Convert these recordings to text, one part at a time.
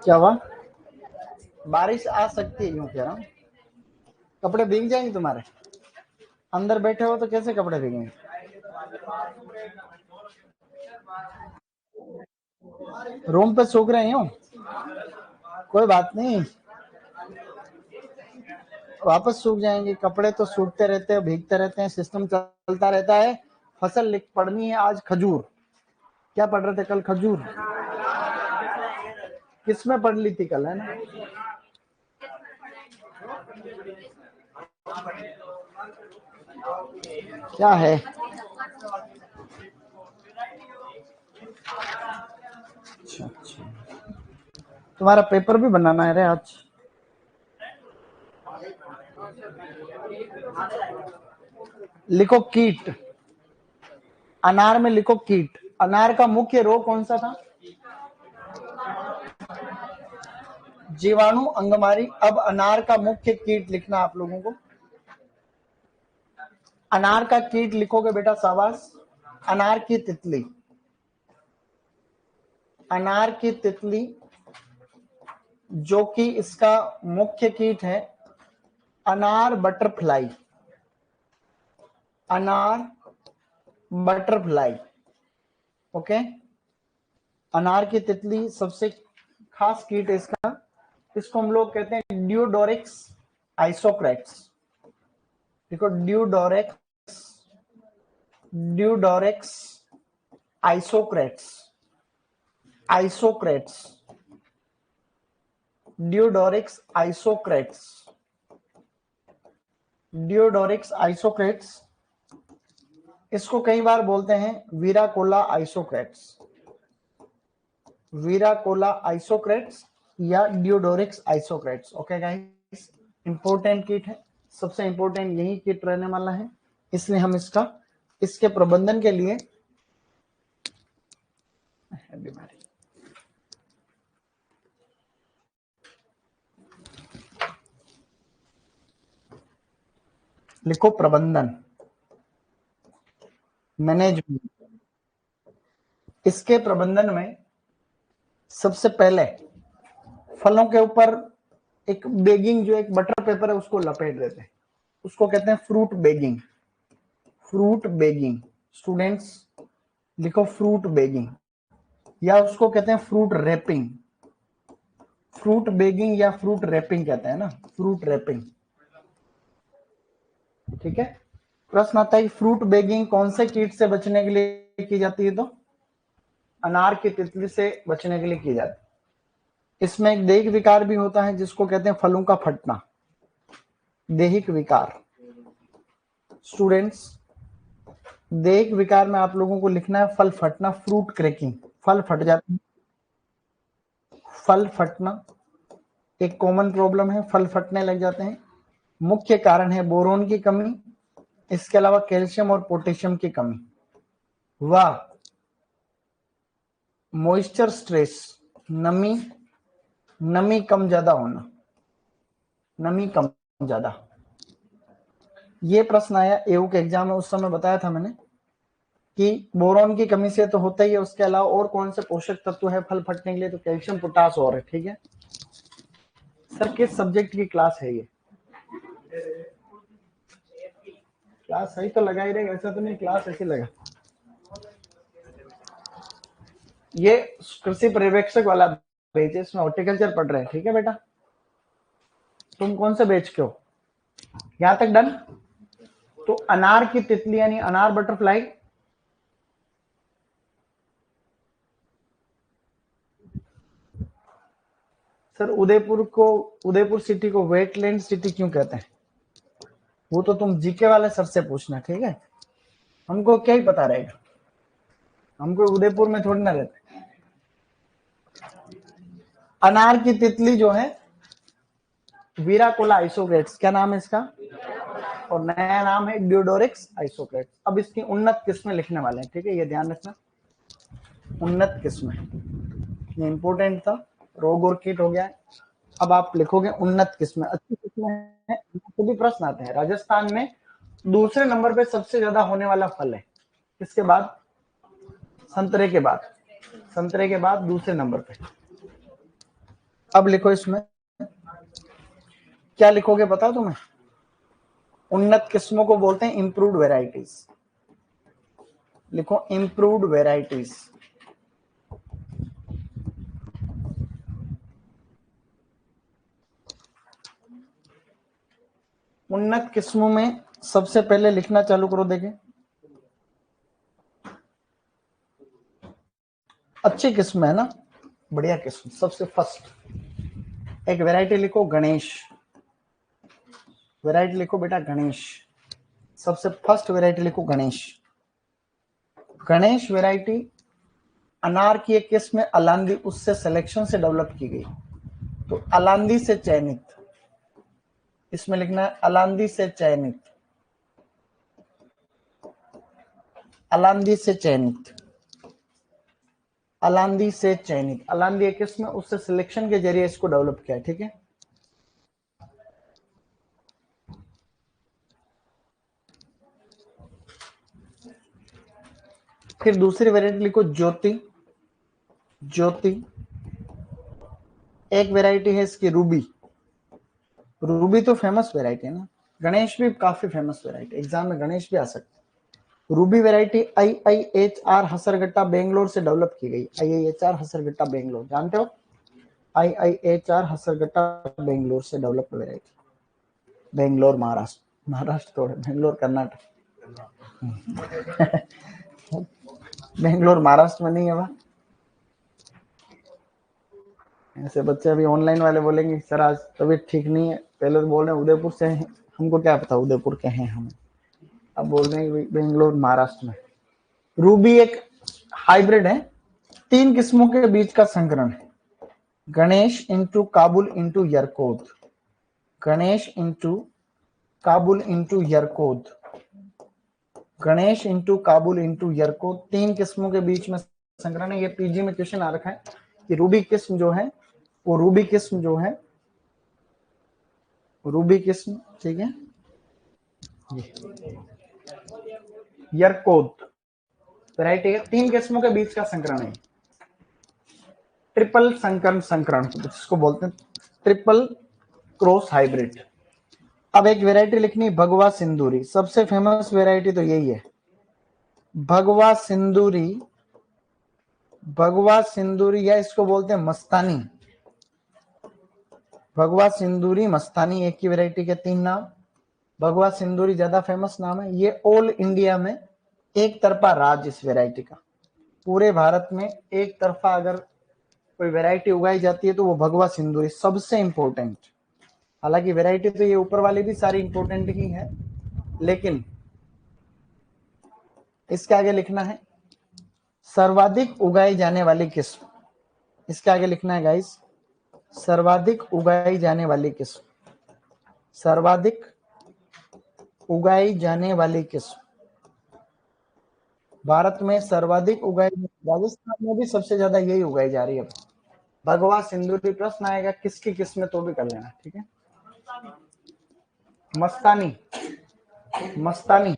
क्या हुआ? बारिश आ सकती है, यूं कह रहा हूँ। कपड़े भीग जाएंगे तुम्हारे, अंदर बैठे हो तो कैसे कपड़े भीगेंगे? रूम पे सूख रहे हो, कोई बात नहीं, वापस सूख जाएंगे। कपड़े तो सूखते रहते हैं, भीगते रहते हैं, सिस्टम चलता रहता है। फसल पढ़नी है आज खजूर। क्या पढ़ रहे थे कल? खजूर। किसमें पढ़ ली थी कल, है ना? क्या है? अच्छा अच्छा, तुम्हारा पेपर भी बनाना है रे आज। लिखो कीट, अनार में लिखो कीट। अनार का मुख्य रोग कौन सा था? जीवाणु, अंगमारी। अब अनार का मुख्य कीट लिखना आप लोगों को। अनार का कीट लिखोगे बेटा, शाबाश। अनार की तितली, अनार की तितली जो कि इसका मुख्य कीट है, अनार बटरफ्लाई। अनार बटरफ्लाई, ओके। अनार की तितली सबसे खास कीट है इसका। इसको हम लोग कहते हैं ड्यूडोरिक्स आइसोक्रेट्स। देखो, ड्यूडोरिक्स, ड्यूडोरिक्स आइसोक्रेट्स, आइसोक्रेट्स, ड्यूडोरिक्स आइसोक्रेट्स, ड्यूडोरिक्स आइसोक्रेट्स। इसको कई बार बोलते हैं वीराकोला आइसोक्रेट्स, वीराकोला आइसोक्रेट्स या ड्यूडोरिक्स आइसोक्रेट्स। ओके गाइस, इंपॉर्टेंट किट है, सबसे इंपॉर्टेंट यही किट रहने वाला है, इसलिए हम इसके प्रबंधन के लिए बीमारी। लिखो प्रबंधन, मैनेजमेंट। इसके प्रबंधन में सबसे पहले फलों के ऊपर एक बेगिंग, जो एक बटर पेपर है, उसको लपेट देते हैं। उसको कहते हैं fruit begging, fruit begging. Students लिखो फ्रूट बेगिंग, या उसको कहते हैं फ्रूट रैपिंग। फ्रूट बेगिंग या फ्रूट रैपिंग कहते हैं ना, फ्रूट रैपिंग। ठीक है। प्रश्न आता है फ्रूट बेगिंग कौन से कीट से बचने के लिए की जाती है? तो अनार की तितली से बचने के लिए की जाती है। इसमें एक दैहिक विकार भी होता है जिसको कहते हैं फलों का फटना, दैहिक विकार। स्टूडेंट्स, दैहिक विकार में आप लोगों को लिखना है फल फटना, फ्रूट क्रैकिंग। फल फट जाते हैं, फल फटना एक कॉमन प्रॉब्लम है, फल फटने लग जाते हैं। मुख्य कारण है बोरोन की कमी, इसके अलावा कैल्शियम और पोटेशियम की कमी, व मॉइस्चर स्ट्रेस, नमी, नमी कम ज्यादा होना, नमी कम ज्यादा। ये प्रश्न आया एयू के एग्जाम में, उस समय बताया था मैंने कि बोरोन की कमी से तो होता ही है, उसके अलावा और कौन से पोषक तत्व है फल फटने के लिए? तो कैल्शियम, पोटास और है। ठीक है सर, किस सब्जेक्ट की क्लास है ये? क्लास सही तो लगा ही रहेगा, ऐसा तो नहीं क्लास ऐसी लगा। ये कृषि पर्यवेक्षक वाला बैच है, इसमें हॉर्टिकल्चर पढ़ रहे हैं। ठीक है बेटा, तुम कौन से बैच के हो? यहां तक डन? तो अनार की तितली यानी अनार बटरफ्लाई सर, उदयपुर सिटी को वेटलैंड सिटी क्यों कहते हैं? वो तो तुम जीके वाले सर से पूछना, ठीक है? हमको क्या ही पता रहेगा, हमको उदयपुर में थोड़ी ना रहते। अनार की तितली जो है वीराकोला आइसोक्रेट्स, क्या नाम है इसका? और नया नाम है ड्यूडोरिक्स आइसोक्रेट्स। अब इसकी उन्नत किस्में लिखने वाले हैं, ठीक है? ये ध्यान रखना, उन्नत किस्में, ये इंपॉर्टेंट था। रोग और कीट हो गया है, अब आप लिखोगे उन्नत किस्में। अच्छी किस्में है, तो भी प्रश्न आते हैं। राजस्थान में दूसरे नंबर पे सबसे ज्यादा होने वाला फल है, किसके बाद? संतरे के बाद। संतरे के बाद दूसरे नंबर पे। अब लिखो इसमें क्या लिखोगे पता तुम्हें? उन्नत किस्मों को बोलते हैं इंप्रूव्ड वेराइटीज। लिखो इंप्रूव्ड वेराइटीज। उन्नत किस्मों में सबसे पहले लिखना चालू करो, देखें अच्छी किस्म है ना, बढ़िया किस्म। सबसे फर्स्ट एक वैरायटी लिखो गणेश। वैरायटी लिखो बेटा गणेश। सबसे फर्स्ट वैरायटी लिखो गणेश। गणेश वैरायटी अनार की एक किस्म है अलांदी, उससे सिलेक्शन से डेवलप की गई। तो अलांदी से चयनित, इसमें लिखना है अलांदी से चयनित। अलांदी से चयनित। अलांदी से चयनित। अलांदी एक किस्म है, उससे सिलेक्शन के जरिए इसको डेवलप किया है। ठीक है, फिर दूसरी वैरायटी लिखो ज्योति। ज्योति एक वैरायटी है इसकी रूबी। रूबी तो फेमस वैरायटी है ना, गणेश भी काफी फेमस वैरायटी, एग्जाम में गणेश भी आ सकते हैं। रूबी वैरायटी IIHR हसरगट्टा बेंगलोर से डेवलप की गई। IIHR हसरगट्टा बेंगलोर, जानते हो? IIHR हसरगट्टा बेंगलोर से डेवलप वैरायटी। बेंगलोर महाराष्ट्र, महाराष्ट्र तो बेंगलोर कर्नाटक। बेंगलोर महाराष्ट्र में नहीं है। वह ऐसे बच्चे अभी ऑनलाइन वाले बोलेंगे सर आज तबीयत ठीक नहीं है, पहले तो बोल रहे हैं उदयपुर से हैं, हमको क्या पता उदयपुर के हैं हम, अब बोल रहे हैं बेंगलोर महाराष्ट्र में। रूबी एक हाइब्रिड है, 3 किस्मों के बीच का संकरण है। Ganesh into Kabul into Yercaud. Ganesh into Kabul into Yercaud. Ganesh into Kabul into Yercaud 3 किस्मों के बीच में संकरण है। ये पीजी में क्वेश्चन आ रखा है कि रूबी किस्म जो है, वो रूबी किस्म जो है, रूबी किस्म, ठीक है, यरकोद वैरायटी है, 3 किस्मों के बीच का संकरण है। ट्रिपल संकरण, संकरण जिसको बोलते हैं ट्रिपल क्रॉस हाइब्रिड। अब एक वैरायटी लिखनी है भगवा सिंदूरी। सबसे फेमस वैरायटी तो यही है, भगवा सिंदूरी। भगवा सिंदूरी या इसको बोलते हैं मस्तानी। भगवा सिंदूरी, मस्तानी, एक ही वैरायटी के 3 नाम। भगवा सिंदूरी ज्यादा फेमस नाम है। ये ऑल इंडिया में एक तरफा राज इस वैरायटी का। पूरे भारत में एक तरफा अगर कोई वैरायटी उगाई जाती है तो वो भगवा सिंदूरी सबसे इंपॉर्टेंट। हालांकि वैरायटी तो ये ऊपर वाली भी सारी इंपॉर्टेंट ही है, लेकिन इसके आगे लिखना है सर्वाधिक उगाई जाने वाली किस्म। इसके आगे लिखना है गाइस सर्वाधिक उगाई जाने वाली किस्म। सर्वाधिक उगाई जाने वाली किस्म भारत में सर्वाधिक उगाई, राजस्थान में भी सबसे ज्यादा यही उगाई जा रही है। भगवा सिंदूरी प्रश्न आएगा किसकी किस्म तो भी कर लेना, ठीक है। मस्तानी, मस्तानी,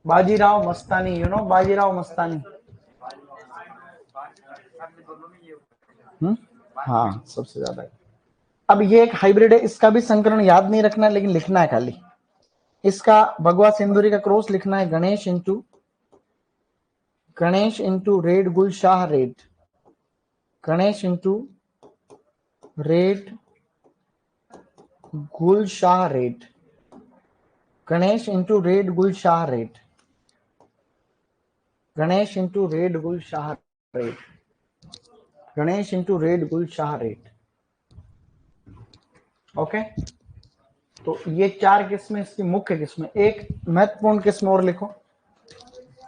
बाजीराव मस्तानी, यू नो बाजीराव मस्तानी। हाँ सबसे ज्यादा। अब ये एक हाइब्रिड है, इसका भी संकरण याद नहीं रखना लेकिन लिखना है खाली। इसका भगवा सिंदूरी का क्रॉस लिखना है Ganesh into red Gul Shah red. Ganesh into red Gul Shah red. Ganesh into red Gul Shah red. Ganesh into red Gul Shah red. Ganesh into red Gul Shah red. Okay, तो ये 4 किस्में इसकी मुख्य किस्में। एक महत्वपूर्ण किस्म और लिखो,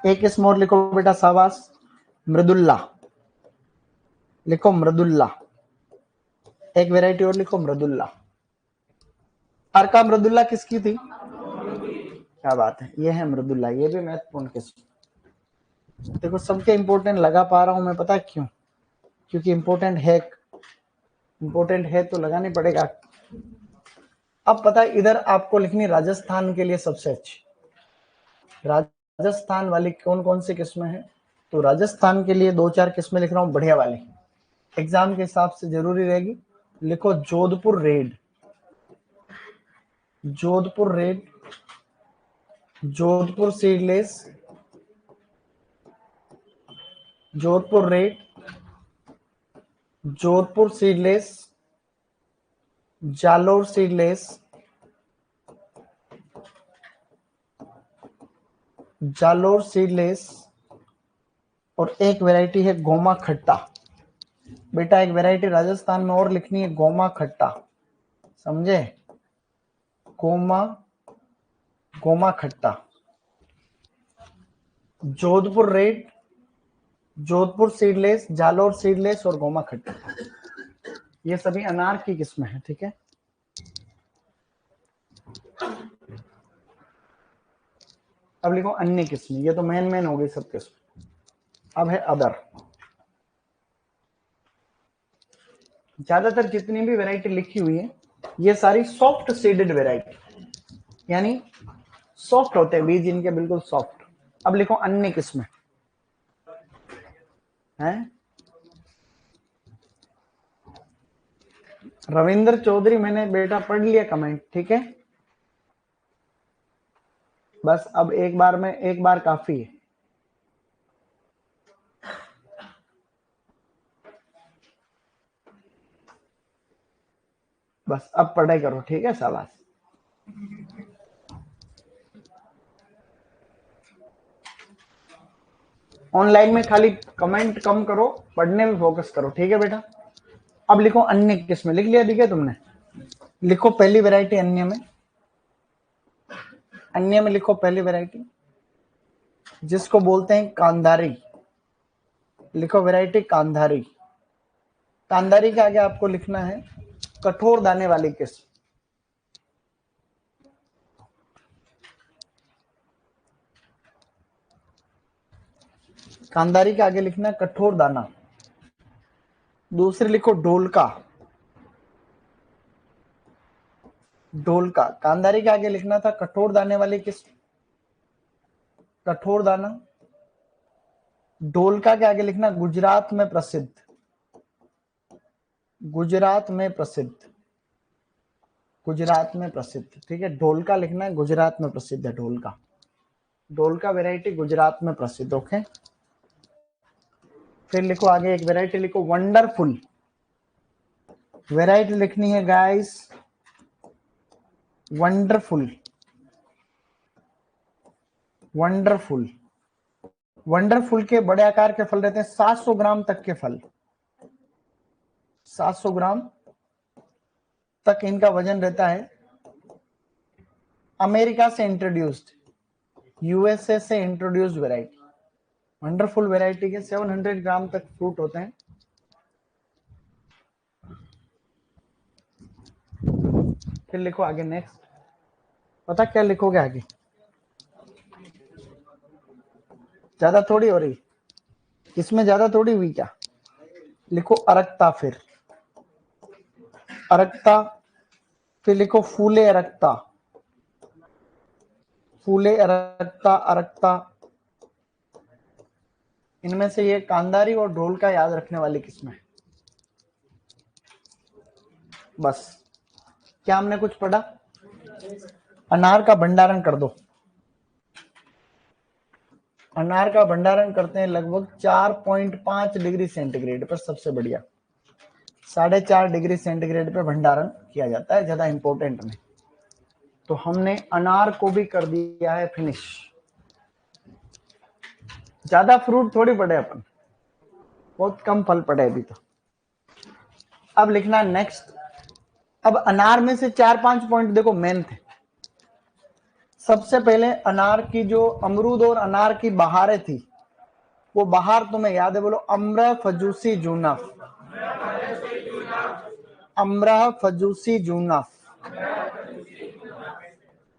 एक किस्म और लिखो बेटा शाबाश, मृदुल्ला। लिखो मृदुल्ला, एक वैरायटी और लिखो मृदुल्ला। अर्का मृदुल्ला किसकी थी? क्या बात है, ये है मृदुल्ला, ये भी महत्वपूर्ण किस्म। देखो सबके इंपॉर्टेंट लगा पा रहा हूं मैं, पता है क्यों? क्योंकि इंपॉर्टेंट है, इंपॉर्टेंट है तो लगानी पड़ेगा। अब पता है इधर आपको लिखनी राजस्थान के लिए सबसे अच्छी, राजस्थान वाली कौन कौन सी किस्में हैं? तो राजस्थान के लिए 2-4 किस्में लिख रहा हूं बढ़िया वाली, एग्जाम के हिसाब से जरूरी रहेगी। लिखो Jodhpur red, Jodhpur red, Jodhpur seedless, Jodhpur red, Jodhpur seedless, Jalore seedless, Jalore seedless, और एक वैरायटी है गोमा खट्टा। बेटा एक वैरायटी राजस्थान में और लिखनी है, गोमा खट्टा, समझे? गोमा, गोमा खट्टा। Jodhpur red, Jodhpur seedless, Jalore seedless और गोमा खट्टा, ये सभी अनार की किस्में हैं। ठीक है, अब लिखो अन्य किस्में, ये तो मेन हो गई सब किस्में। अब है अदर। ज्यादातर जितनी भी वैरायटी लिखी हुई है ये सारी सॉफ्ट सीडेड वैरायटी, यानी सॉफ्ट होते हैं बीज इनके, बिल्कुल सॉफ्ट। अब लिखो अन्य किस्में हैं। रविंद्र चौधरी, मैंने बेटा पढ़ लिया कमेंट, ठीक है, बस अब एक बार काफी है। बस अब पढ़ाई करो, ठीक है, शाबाश। ऑनलाइन में खाली कमेंट कम करो, पढ़ने में फोकस करो, ठीक है बेटा। अब लिखो अन्य किस्में, लिख लिया दिखे तुमने? लिखो पहली वैरायटी अन्य में, अन्य में लिखो पहली वैरायटी जिसको बोलते हैं कांधारी। लिखो वैरायटी कांधारी। कांधारी के आगे आपको लिखना है कठोर दाने वाली किस्म। कांधारी के आगे लिखना है कठोर दाना। दूसरी लिखो ढोलका, ढोलका। कांधारी के आगे लिखना था कठोर दाने वाली किस्म, कठोर दाना। ढोलका के आगे लिखना गुजरात में प्रसिद्ध, गुजरात में प्रसिद्ध, गुजरात में प्रसिद्ध, ठीक है। ढोलका लिखना है गुजरात में प्रसिद्ध है, ढोलका, ढोलका वैरायटी गुजरात में प्रसिद्ध। ओके, फिर लिखो आगे एक वैरायटी लिखो वंडरफुल। वैरायटी लिखनी है गाइस वंडरफुल, वंडरफुल। वंडरफुल के बड़े आकार के फल रहते हैं, 700 ग्राम तक के फल, 700 ग्राम तक इनका वजन रहता है। अमेरिका से इंट्रोड्यूस्ड, यूएसए से इंट्रोड्यूस्ड वैरायटी। वंडरफुल वैरायटी के 700 ग्राम तक फ्रूट होते हैं। फिर लिखो आगे नेक्स्ट, पता क्या लिखोगे आगे? ज्यादा थोड़ी हो रही, इसमें ज्यादा थोड़ी हुई क्या? लिखो अरक्ता, फिर अरक्ता, फिर लिखो फूले अरक्ता, फूले अरक्ता, अरक्ता। इनमें से ये कांधारी और ढोलका याद रखने वाली किस्में। बस, क्या हमने कुछ पढ़ा? अनार का भंडारण कर दो। अनार का भंडारण करते हैं लगभग 4.5 डिग्री सेंटीग्रेड पर, सबसे बढ़िया 4.5 डिग्री सेंटीग्रेड पे भंडारण किया जाता है, ज्यादा इंपॉर्टेंट नहीं। तो हमने अनार को भी कर दिया है फिनिश। ज्यादा फ्रूट थोड़ी पड़े अपन, बहुत कम फल पड़े अभी तो। अब लिखना नेक्स्ट। अब अनार में से 4-5 पॉइंट देखो मेन थे। सबसे पहले अनार की जो अमरूद और अनार की बहारें थी, वो बहार तुम्हें याद है? बोलो अम्र फजूसी जूनफ, अम्र फजूसी जूनफ,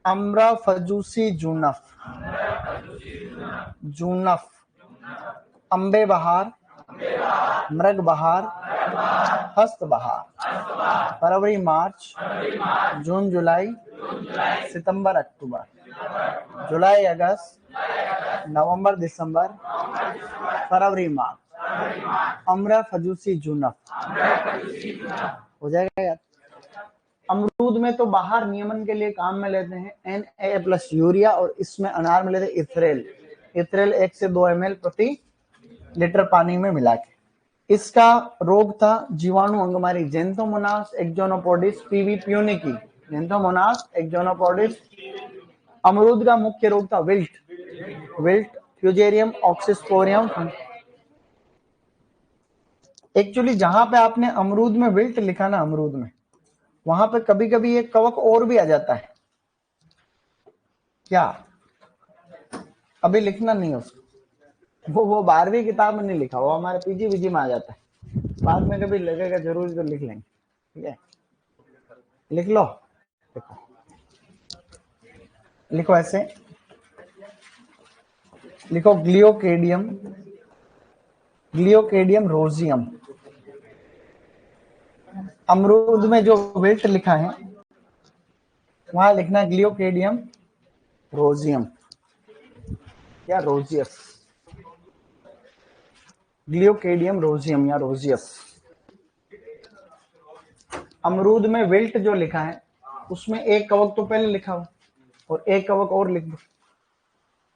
अम्र फजूसी जूनफ, जूनफ। अम्बे बहार, मृग बहार, हस्त बहार, फरवरी मार्च, जून जुलाई, सितंबर अक्टूबर, जुलाई अगस्त, नवंबर दिसंबर फरवरी मार्च अमरा फजूसी जूनफ हो जाएगा यार। अमरूद में तो बाहर नियमन के लिए काम में लेते हैं Na प्लस यूरिया, और इसमें अनार में लेते हैं इथरेल। इथरेल 1 से 2 ml प्रति लीटर पानी में मिला के। इसका रोग था जीवाणु अंगमारी जेंथोमोनास एक्सोनोपोडिस पीवी प्यूनिकी। जेंथोमोनास एक्सोनोपोडिस। अमरूद का मुख्य रोग था विल्ट फ्यूजेरियम ऑक्सीस्पोरियम। एक्चुअली जहां पे आपने अमरूद में विल्ट लिखा ना, अमरूद में, वहां पे कभी कभी एक कवक और भी आ जाता है। क्या अभी लिखना नहीं उसको, वो 12वीं किताब में नहीं लिखा, वो हमारे पीजी में आ जाता है। बाद में कभी लगेगा जरूरी तो लिख लेंगे, ठीक है। लिख लो, देखो लिखो ऐसे, लिखो ग्लियोकेडियम रोजियम। अमरूद में जो विल्ट लिखा है वहां लिखना ग्लियोकेडियम रोजियम या रोजियस, ग्लियोकेडियम रोजियम या रोजियस। अमरूद में विल्ट जो लिखा है उसमें एक कवक तो पहले लिखा हो और एक कवक और लिख दो,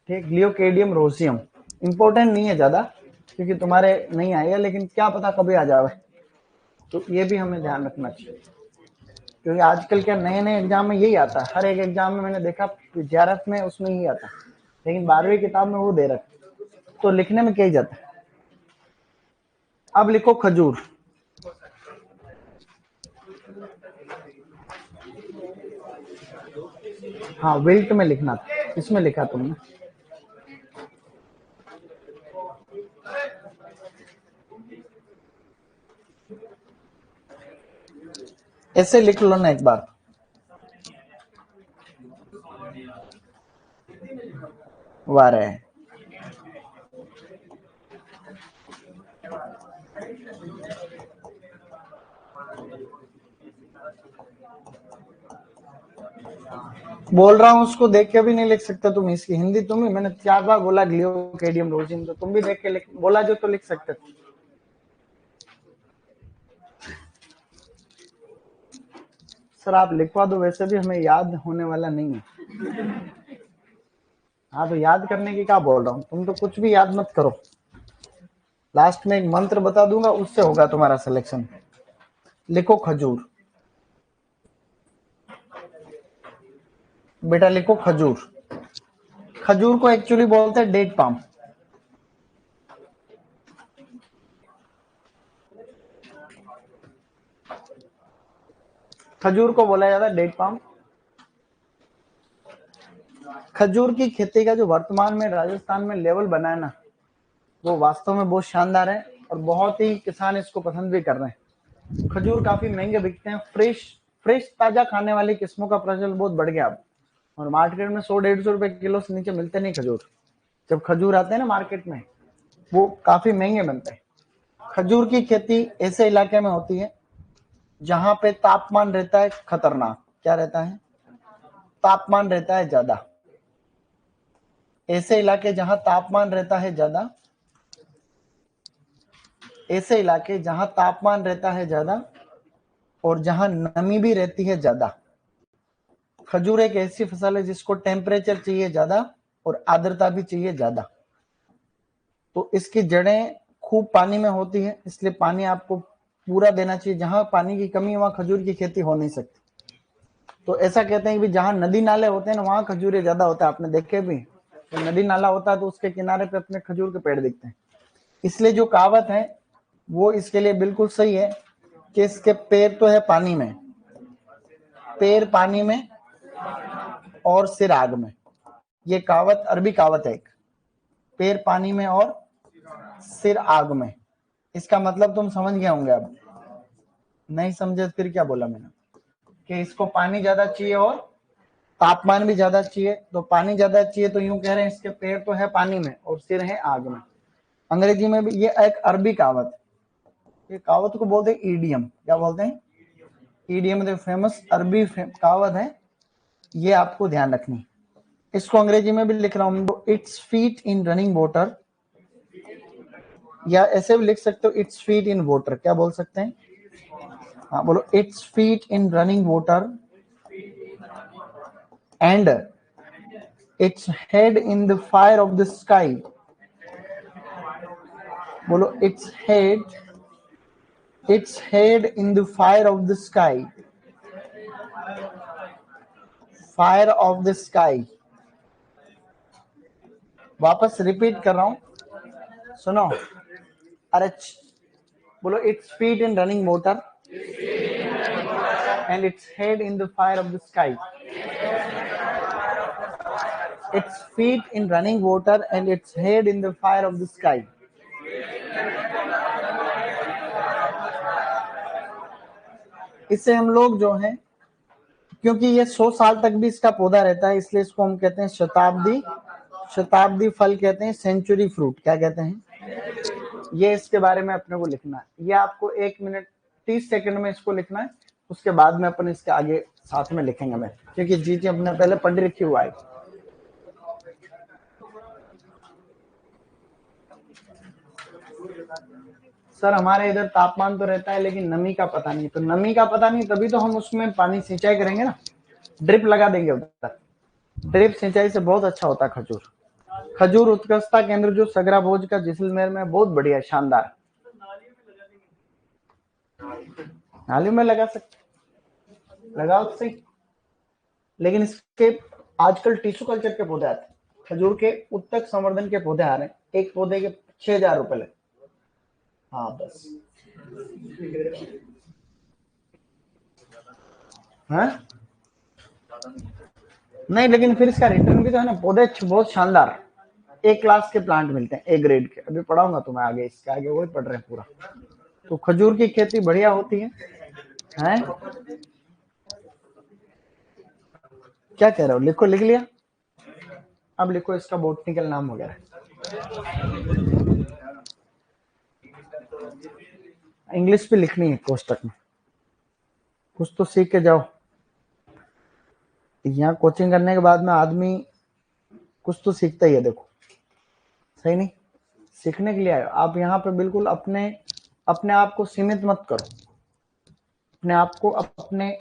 ठीक। ग्लियोकेडियम रोजियम इंपॉर्टेंट नहीं है ज्यादा क्योंकि तुम्हारे नहीं आएगा, लेकिन क्या पता कभी आ जाए, तो ये भी हमें ध्यान रखना चाहिए क्योंकि आजकल क्या नए एग्जाम में यही आता है। हर एक एग्जाम में मैंने देखा JRF में उसमें यही आता है, लेकिन 12वीं किताब में वो दे रखे, तो लिखने में क्या ही जाता है। अब लिखो खजूर। हाँ विल्ट में लिखना था, इसमें लिखा तुमने। ऐसे लिख लो ना एक बार, वार है। बोल रहा हूँ उसको देख के भी नहीं लिख सकते तुम, इसकी हिंदी तुम ही, मैंने 4 बार बोला ग्लियोकेडियम रोजियम, तो तुम भी देख के बोला जो तो लिख सकते थे। सर आप लिखवा दो, वैसे भी हमें याद होने वाला नहीं है। हाँ तो याद करने की क्या बोल रहा हूँ, तुम तो कुछ भी याद मत करो। लास्ट में एक मंत्र बता दूंगा, उससे होगा तुम्हारा सिलेक्शन। लिखो खजूर, बेटा लिखो खजूर। खजूर को एक्चुअली बोलते हैं डेट पाम। खजूर को बोला जाता है डेट पाम। खजूर की खेती का जो वर्तमान में राजस्थान में लेवल बना है ना, वो वास्तव में बहुत शानदार है और बहुत ही किसान इसको पसंद भी कर रहे हैं। खजूर काफी महंगे बिकते हैं। फ्रेश ताजा खाने वाली किस्मों का प्रचलन बहुत बढ़ गया अब, और मार्केट में 100-150 रुपए किलो से नीचे मिलते नहीं खजूर। जब खजूर आते हैं ना मार्केट में, वो काफी महंगे बनते हैं। खजूर की खेती ऐसे इलाके में होती है जहां पे तापमान रहता है खतरनाक। क्या रहता है? तापमान रहता है ज्यादा। ऐसे इलाके जहां तापमान रहता है ज्यादा, ऐसे इलाके जहां तापमान रहता है ज्यादा और जहां नमी भी रहती है ज्यादा। खजूर एक ऐसी फसल है जिसको टेम्परेचर चाहिए ज्यादा और आर्द्रता भी चाहिए ज्यादा। तो इसकी जड़ें खूब पानी में होती है, इसलिए पानी आपको पूरा देना चाहिए। जहां पानी की कमी है वहां खजूर की खेती हो नहीं सकती। तो ऐसा कहते हैं कि जहां नदी नाले होते हैं ना, वहां खजूरें ज्यादा होता है। आपने देखे भी, तो नदी नाला होता है तो उसके किनारे पे अपने खजूर के पेड़ दिखते हैं। इसलिए जो कहावत है वो इसके लिए बिल्कुल सही है कि इसके पैर तो है पानी में, पैर पानी में और सिर आग में। ये कहावत अरबी कहावत है एक, पैर पानी में और सिर आग में। इसका मतलब तुम समझ गए होंगे। अब नहीं समझे फिर क्या बोला मैंने, कि इसको पानी ज्यादा चाहिए और तापमान भी ज्यादा चाहिए। तो पानी ज्यादा चाहिए तो यूं कह रहे हैं इसके पैर तो है पानी में और सिर है आग में। अंग्रेजी में भी ये एक अरबी कहावत है। ये कहावत को बोलते हैं ईडियम। क्या बोलते हैं? ईडियम। फेमस अरबी कहावत है, ये आपको ध्यान रखनी। इसको अंग्रेजी में भी लिख रहा हूं, it's feet in running water, या ऐसे भी लिख सकते हो इट्स फीट इन वाटर। क्या बोल सकते हैं? हाँ बोलो, it's feet in running water and it's head in the fire of the sky. बोलो, it's head in the fire of the sky, fire of the sky. वापस रिपीट कर रहा हूं, सुनो। अरे बोलो, it's feet in running water and its head in the fire of the sky. Its feet in running water and its head in the fire of the sky. इससे हम लोग जो हैं, क्योंकि ये 100 साल तक भी इसका पौधा रहता है, इसलिए इसको हम कहते हैं शताब्दी फल कहते हैं, सेंचुरी फ्रूट। क्या कहते हैं? ये इसके बारे में अपने को लिखना है। ये आपको 1 मिनट 30 सेकंड में इसको लिखना है, उसके बाद में अपन इसके आगे साथ में लिखेंगे मैं, क्योंकि चीजें अपने पहले पढ़ रखी हुआ है। सर हमारे इधर तापमान तो रहता है लेकिन नमी का पता नहीं। तो नमी का पता नहीं, तभी तो हम उसमें पानी सिंचाई करेंगे ना, ड्रिप लगा देंगे उधर। ड्रिप सिंचाई से बहुत अच्छा होता है खजूर। खजूर उत्कृष्टता केंद्र जो सगरा भोज का जैसलमेर में, बहुत बढ़िया, शानदार। नाली में लगा सकते, लगाओ तो सही। लेकिन इसके आजकल टिश्यू कल्चर के पौधे आते हैं, खजूर के उत्तक संवर्धन के पौधे आ रहे हैं, एक पौधे के 6,000 रुपए लगे। हाँ बस। हाँ नहीं, लेकिन फिर इसका रिटर्न भी तो है ना। पौधे बहुत शानदार, एक क्लास के प्लांट मिलते हैं, ए ग्रेड के। अभी पढ़ाऊंगा तुम्हें आगे, इसके आगे वही पढ़ रहे हैं पूरा। तो खजूर की खेती बढ़िया होती है। हैं? क्या कह रहे हो? लिखो, लिख लिया? अब लिखो इसका बोटनिकल नाम वगैरह। इंग्लिश भी लिखनी है कोष्टक में, कुछ तो सीख के जाओ। यहाँ कोचिंग करने के बाद में आदमी कुछ तो सीखता ही है, देखो सही नहीं? सीखने के लिए आए आप यहाँ पे। बिल्कुल अपने आप को सीमित मत करो, अपने आप को अपने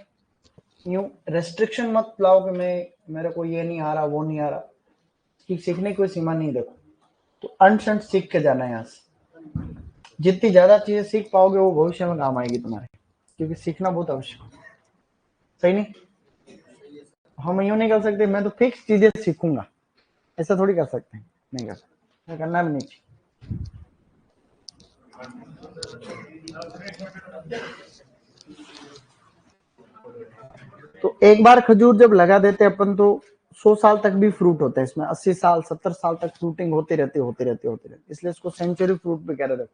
यूं रेस्ट्रिक्शन मत लाओ कि मेरे को ये नहीं आ रहा, वो नहीं आ रहा। कि सीखने की कोई सीमा नहीं। देखो, तो अंश सीख के जाना है यहाँ से। जितनी ज्यादा चीजें सीख पाओगे वो भविष्य में काम आएगी तुम्हारे, क्योंकि सीखना बहुत आवश्यक है। सही नहीं? हम यूं नहीं कर सकते मैं तो फिक्स चीजें सीखूंगा, ऐसा थोड़ी कर सकते हैं। नहीं कर सकते, करना भी नहीं चाहिए। तो एक बार खजूर जब लगा देते अपन तो 100 साल तक भी फ्रूट होता है इसमें, 80 साल 70 साल तक फ्रूटिंग होती रहती, इसलिए इसको सेंचुरी फ्रूट भी कह रहे थे।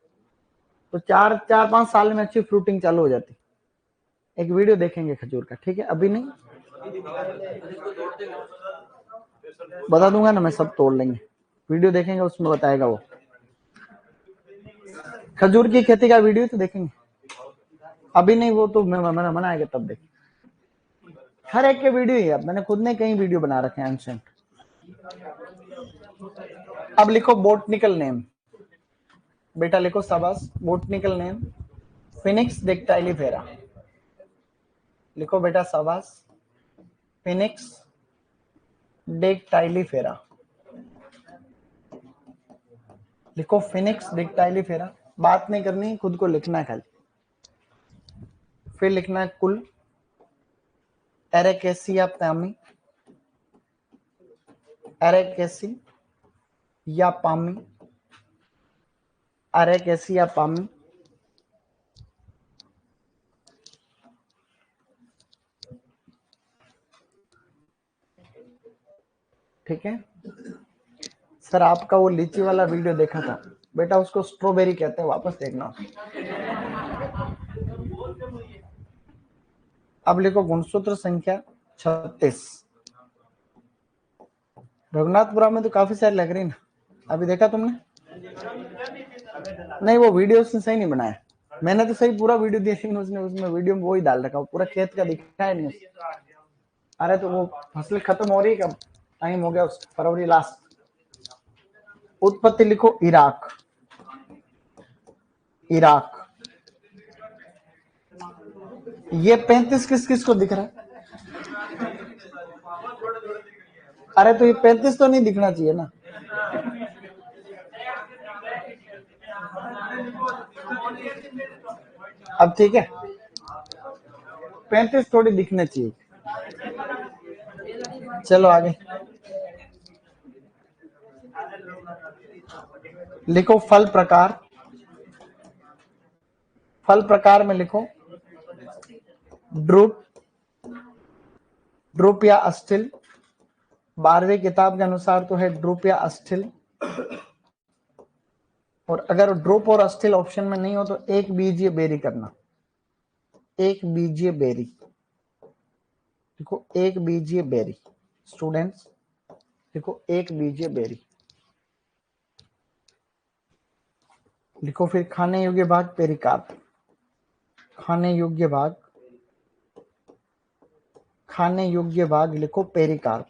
तो 4-5 साल में अच्छी फ्रूटिंग चालू हो जाती। एक वीडियो देखेंगे खजूर का, ठीक है? अभी नहीं, बता दूंगा ना मैं, सब तोड़ लेंगे। वीडियो देखेंगे उसमें बताएगा वो। खजूर की खेती का वीडियो तो देखेंगे, अभी नहीं, वो तो मना आएगा तब देखेंगे। हर एक के वीडियो ही है, मैंने खुद ने कई वीडियो बना रखे हैं एंशंट। अब लिखो बोटनिकल नेम, बेटा लिखो शाबाश। Botanical name Phoenix dactylifera. लिखो बेटा शाबाश, फिनिक्स डिक्टाइलिफेरा। लिखो फिनिक्स डिक्टाइलिफेरा। बात नहीं करनी, खुद को लिखना है खाली। फिर लिखना है कुल एरेकेसिया पामी, एरेकेसिया पामी, एरेकेसिया पामी। ठीक है सर, आपका वो लीची वाला वीडियो देखा था बेटा, उसको स्ट्रॉबेरी कहते हैं, वापस देखना। अब लिखो गुणसूत्र संख्या 36। रघुनाथपुरा में तो काफी सारी लग रही ना, अभी देखा तुमने? नहीं, वो वीडियो उसने सही नहीं बनाया। मैंने तो सही पूरा वीडियो दिया, लेकिन उसने उसमें वीडियो में वो ही डाल रखा, पूरा खेत का दिखाया नहीं। अरे तो वो फसल खत्म हो रही है कब? टाइम हो गया उसका, फरवरी लास्ट। उत्पत्ति लिखो इराक, इराक। ये 35 किस किस को दिख रहा है? अरे तो ये 35 तो नहीं दिखना चाहिए ना। अब ठीक है, 35 थोड़ी दिखने चाहिए। चलो आगे लिखो फल प्रकार। फल प्रकार में लिखो ड्रूप, ड्रूप या अस्टिल। 12वीं किताब के अनुसार तो है ड्रूप या अस्टिल। और अगर ड्रूप और अस्टिल ऑप्शन में नहीं हो तो एक बीजीय बेरी करना, एक बीजीय बेरी। देखो एक बीजीय बेरी स्टूडेंट्स, देखो एक बीजीय बेरी लिखो। फिर खाने योग्य भाग पेरिकार्प, खाने योग्य भाग, खाने योग्य भाग लिखो पेरिकार्प।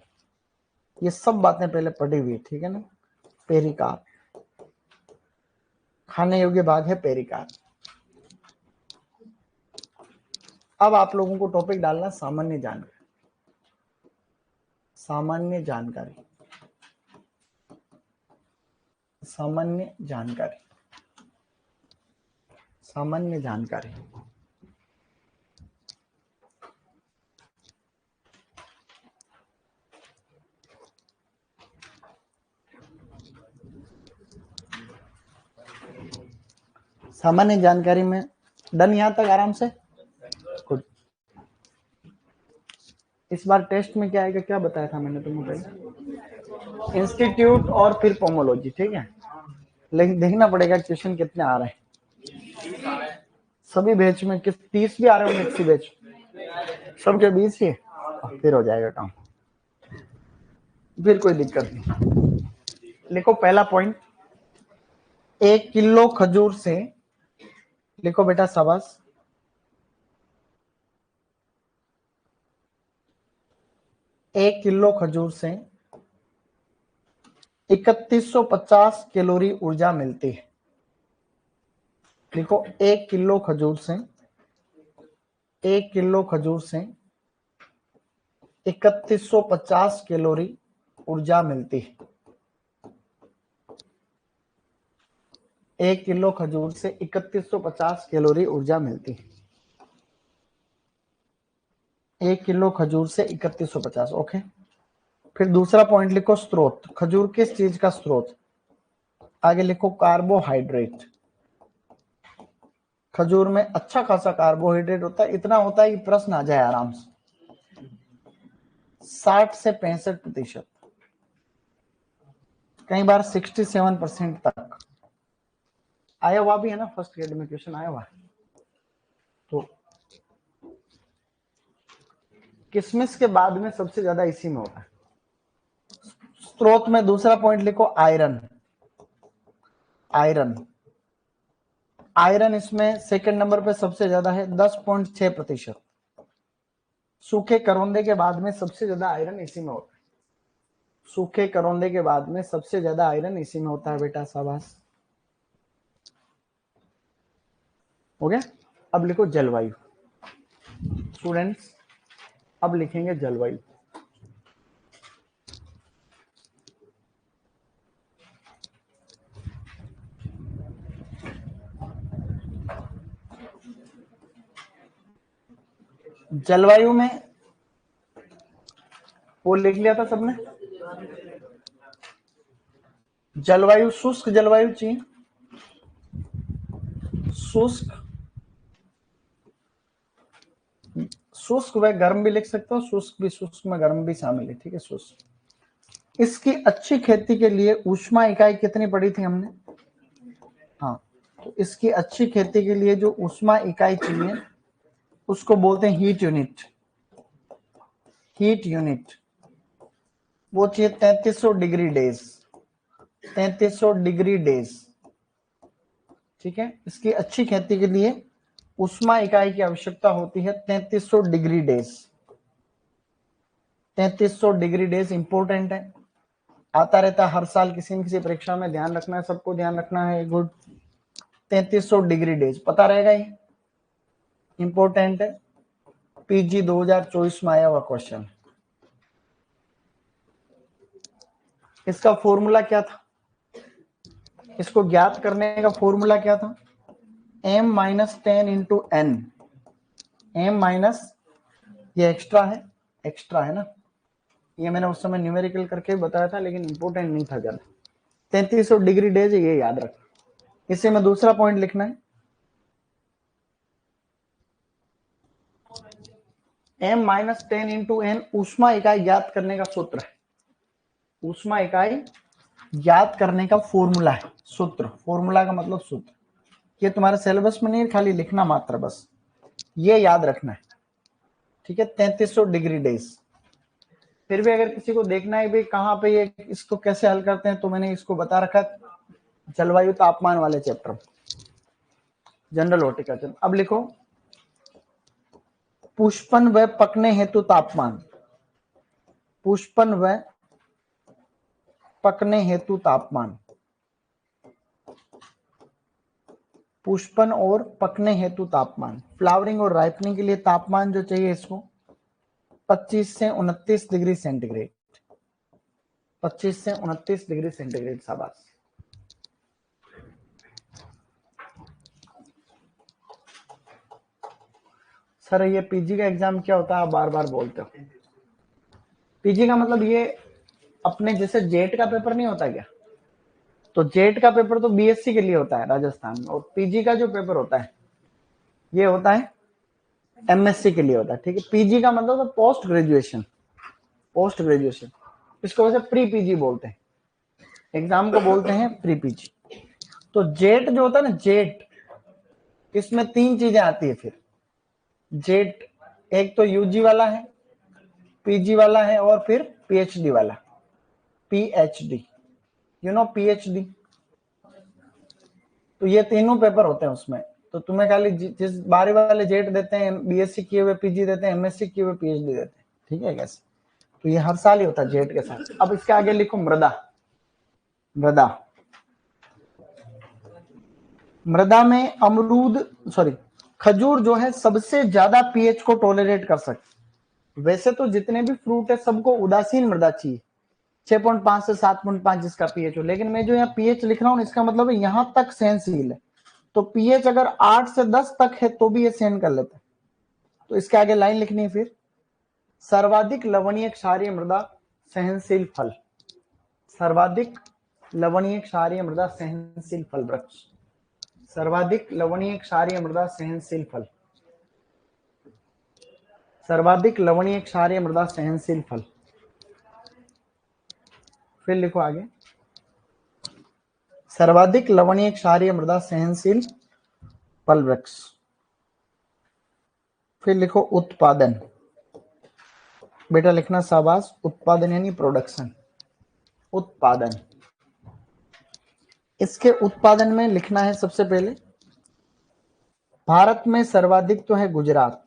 ये सब बातें पहले पढ़ी हुई, ठीक है ना। पेरिकार्प खाने योग्य भाग है पेरिकार्प। अब आप लोगों को टॉपिक डालना सामान्य जानकारी, सामान्य जानकारी, सामान्य जानकारी, सामान्य जानकारी। सामान्य जानकारी में डन यहां तक आराम से। गुड। इस बार टेस्ट में क्या आएगा, क्या बताया था मैंने तुम्हें पहले? इंस्टीट्यूट और फिर पोमोलॉजी, ठीक है। लेकिन देखना पड़ेगा क्वेश्चन कितने आ रहे हैं सभी बैच में। किस 30 भी आ रहे होंगे किसी बैच, सबके 20 ही, फिर हो जाएगा काम, फिर कोई दिक्कत नहीं। लिखो पहला पॉइंट, 1 किलो खजूर से, लिखो बेटा शाबाश, 1 किलो खजूर से 3150 कैलोरी ऊर्जा मिलती है। लिखो 1 किलो खजूर से, 1 किलो खजूर से 3150 कैलोरी ऊर्जा मिलती है। 1 किलो खजूर से 3150 कैलोरी ऊर्जा मिलती है। 1 किलो खजूर से 3150, ओके। फिर दूसरा पॉइंट लिखो स्रोत, खजूर किस चीज का स्रोत? आगे लिखो कार्बोहाइड्रेट। खजूर में अच्छा खासा कार्बोहाइड्रेट होता है, इतना होता है कि प्रश्न आ जाए आराम से, 60 से 65%, कई बार 67% तक आया हुआ भी है ना। फर्स्ट ग्रेड में क्वेश्चन आया हुआ है। तो किशमिश के बाद में सबसे ज्यादा इसी में होता है। स्रोत में दूसरा पॉइंट लिखो आयरन, आयरन, आयरन इसमें सेकंड नंबर पे सबसे ज्यादा है 10.6%। सूखे करौंदे के बाद में सबसे ज्यादा आयरन इसी में होता है। सूखे करौंदे के बाद में सबसे ज्यादा आयरन इसी में होता है बेटा, शाबाश, हो गया। अब लिखो जलवायु स्टूडेंट्स, अब लिखेंगे जलवायु। जलवायु में वो लिख लिया था सबने, जलवायु शुष्क जलवायु चाहिए, शुष्क, शुष्क व गर्म भी लिख सकते हो, शुष्क भी, शुष्क में गर्म भी शामिल है, ठीक है, शुष्क। इसकी अच्छी खेती के लिए ऊष्मा इकाई कितनी पड़ी थी हमने? हाँ, तो इसकी अच्छी खेती के लिए जो ऊष्मा इकाई चाहिए उसको बोलते हैं हीट यूनिट, हीट यूनिट। वो चाहिए 3300 डिग्री डेज, 3300 डिग्री डेज, ठीक है। इसकी अच्छी खेती के लिए ऊष्मा इकाई की आवश्यकता होती है 3300 degree days. 3300 degree days important है, आता रहता है हर साल किसी न किसी परीक्षा में, ध्यान रखना है, सबको ध्यान रखना है। गुड, 3300 डिग्री डेज पता रहेगा, ये इंपॉर्टेंट है, पीजी 2024 में आया हुआ क्वेश्चन। इसका फॉर्मूला क्या था, इसको ज्ञात करने का फॉर्मूला क्या था, m minus 10 into N, M minus, ये एक्स्ट्रा है ना, ये मैंने उस समय न्यूमेरिकल करके बताया था, लेकिन इंपॉर्टेंट नहीं था ज्यादा। 3300 डिग्री डेज ये याद रख। इससे में दूसरा पॉइंट लिखना है, m माइनस 10 इंटू एन ऊष्मा इकाई ज्ञात करने का सूत्र है, ऊष्मा इकाई ज्ञात करने का फॉर्मूला है, सूत्र, फॉर्मूला का मतलब सूत्र। ये तुम्हारे सिलेबस में नहीं, खाली लिखना मात्र, बस ये याद रखना है, ठीक है। 3300 डिग्री डेज। फिर भी अगर किसी को देखना है भाई कहाँ पे ये, इसको कैसे हल करते हैं, तो मैंने इसको बता रखा जलवायु तापमान वाले चैप्टर, जनरल हॉर्टिकल्चर। अब लिखो, पुष्पन व पकने हेतु तापमान, पुष्पन व पकने हेतु तापमान, पुष्पन और पकने हेतु तापमान, फ्लावरिंग और राइपनिंग के लिए तापमान जो चाहिए इसको 25 से 29 डिग्री सेंटीग्रेड, 25 से 29 डिग्री सेंटीग्रेड। शाबाश। सर ये पीजी का एग्जाम क्या होता है, आप बार बार बोलते हो। पीजी का मतलब ये अपने जैसे जेट का पेपर नहीं होता क्या, तो जेट का पेपर तो बीएससी के लिए होता है राजस्थान में, और पीजी का जो पेपर होता है ये होता है एमएससी के लिए होता है, ठीक है। पीजी का मतलब तो पोस्ट ग्रेजुएशन, पोस्ट ग्रेजुएशन, इसको वैसे प्री पीजी बोलते हैं, एग्जाम को बोलते हैं प्री पीजी। तो जेट जो होता है ना, जेट, इसमें 3 चीजें आती है फिर जेट, एक तो यूजी वाला है, पीजी वाला है, और फिर पीएचडी वाला, पीएचडी, यू नो पीएचडी। तो ये तीनों पेपर होते हैं उसमें। तो तुम्हें खाली जिस बारी वाले जेट देते हैं, बीएससी किए हुए पीजी देते हैं, एमएससी किए हुए पीएचडी देते हैं, ठीक है कैसे। तो ये हर साल ही होता है जेट के साथ। अब इसके आगे लिखो मृदा, मृदा, मृदा में अमरूद, सॉरी, खजूर जो है सबसे ज्यादा पीएच को टॉलरेट कर सकते। वैसे तो जितने भी फ्रूट है सबको उदासीन मृदा चाहिए, 6.5 से 7.5 जिसका पीएच हो, लेकिन मैं जो यहाँ पीएच लिख रहा हूँ इसका मतलब है यहां तक सहनशील है। तो पीएच अगर 8 से 10 तक है तो भी ये सहन कर लेता है। तो इसके आगे लाइन लिखनी है फिर, सर्वाधिक लवणीय क्षारीय मृदा सहनशील फल, सर्वाधिक लवणीय क्षारीय मृदा सहनशील फल वृक्ष, सर्वाधिक लवणीय क्षारीय मृदा सहनशील फल, सर्वाधिक लवणीय क्षारीय मृदा सहनशील फल। फिर लिखो आगे, सर्वाधिक लवणीय क्षारीय मृदा सहनशील फल वृक्ष। फिर लिखो उत्पादन, बेटा लिखना शाबाश, उत्पादन यानी प्रोडक्शन, उत्पादन। इसके उत्पादन में लिखना है सबसे पहले, भारत में सर्वाधिक तो है गुजरात,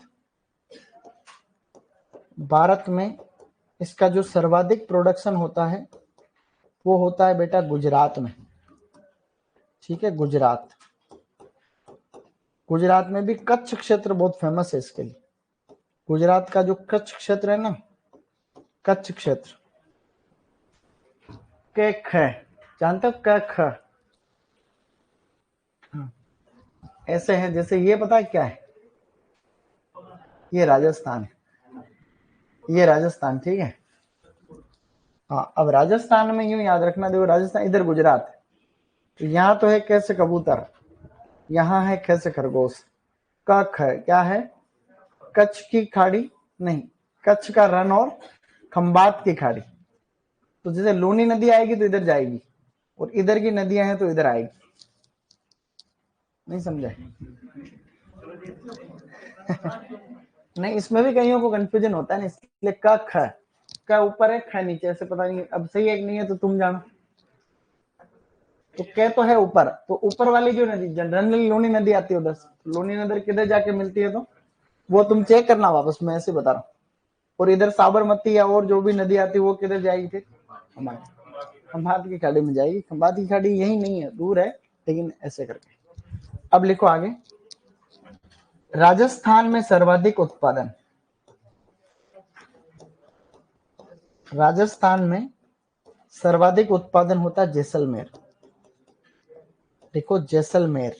भारत में इसका जो सर्वाधिक प्रोडक्शन होता है वो होता है बेटा गुजरात में, ठीक है, गुजरात। गुजरात में भी कच्छ क्षेत्र बहुत फेमस है इसके लिए, गुजरात का जो कच्छ क्षेत्र है ना, कच्छ क्षेत्र, कख है, जानते हो कख, ऐसे है जैसे, ये पता है क्या है, ये राजस्थान है, ये राजस्थान, ठीक है। हाँ, अब राजस्थान में यूं याद रखना, देखो राजस्थान इधर गुजरात है, तो यहाँ तो है कैसे कबूतर, यहाँ है कैसे खरगोश, कख है, क्या है, कच्छ की खाड़ी, नहीं, कच्छ का रण और खंबात की खाड़ी। तो जैसे लूनी नदी आएगी तो इधर जाएगी, और इधर की नदियां हैं तो इधर आएगी, नहीं समझे। नहीं, इसमें भी कईयों को कंफ्यूजन होता है ना, इसलिए कख है, का ऊपर है, ख नीचे, ऐसे पता नहीं अब सही है कि नहीं है तो तुम जानो। तो क तो है ऊपर, तो ऊपर वाली जो नदी जनरली लूनी नदी आती है उधर, लूनी नदी किधर जाके मिलती है, तो वो तुम चेक करना वापस, मैं ऐसे बता रहा हूँ। और इधर साबरमती या और जो भी नदी आती है वो किधर जाएगी? फिर खंभात की खाड़ी में जाएगी। खंभात की खाड़ी यही नहीं है, दूर है, लेकिन ऐसे करके। अब लिखो आगे, राजस्थान में सर्वाधिक उत्पादन, राजस्थान में सर्वाधिक उत्पादन होता है जैसलमेर। देखो जैसलमेर,